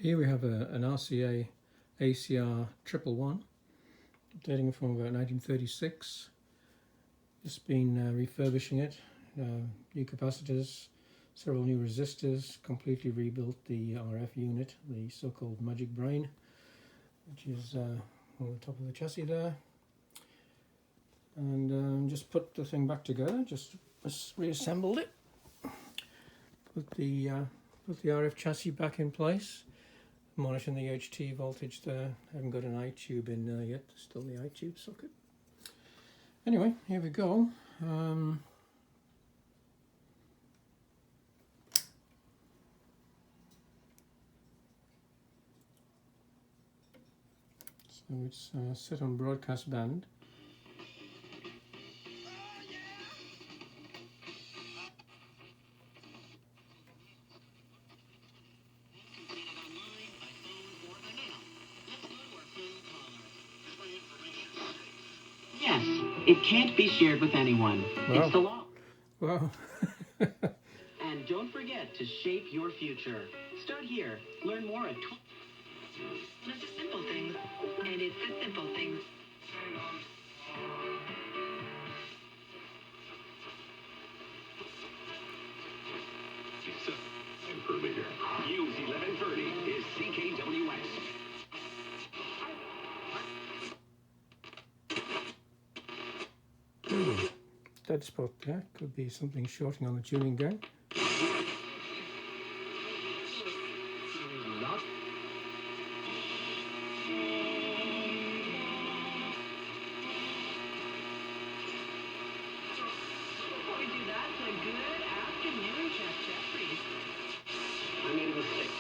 Here we have an RCA ACR-111 dating from about 1936. Just been refurbishing it, new capacitors, several new resistors, completely rebuilt the RF unit, the so-called magic brain, which is on the top of the chassis there, and just put the thing back together, just reassembled it, put the RF chassis back in place, monitoring the HT voltage there. Haven't got an I-tube in there yet, still the I-tube socket. Anyway, here we go. So it's set on broadcast band. Yes, it can't be shared with anyone. Wow. It's the law. Wow. And don't forget to shape your future. Start here. Learn more at It's the simple things, and it's the simple things. Improvement here. Use 1130 is CKWS. Dead spot there, could be something shorting on the tuning gang. I made a mistake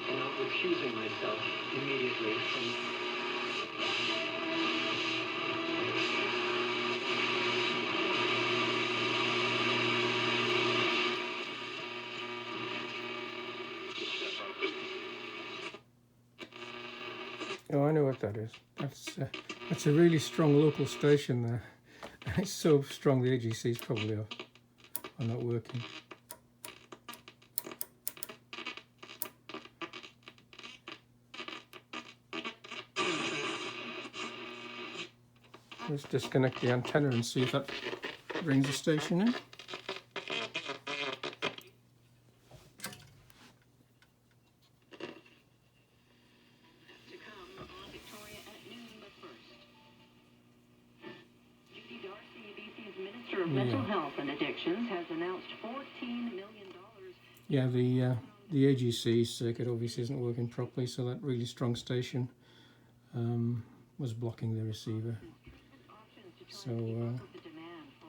by not recusing myself immediately from... Oh, I know what that is. That's a really strong local station there. It's so strong the AGCs probably are not working. Let's disconnect the antenna and see if that brings the station in. Minister of Mental Health and Addictions has announced $14 million. Yeah, the AGC circuit obviously isn't working properly, so that really strong station was blocking the receiver. So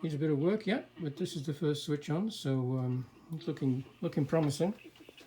needs a bit of work yet, but this is the first switch on, so it's looking promising.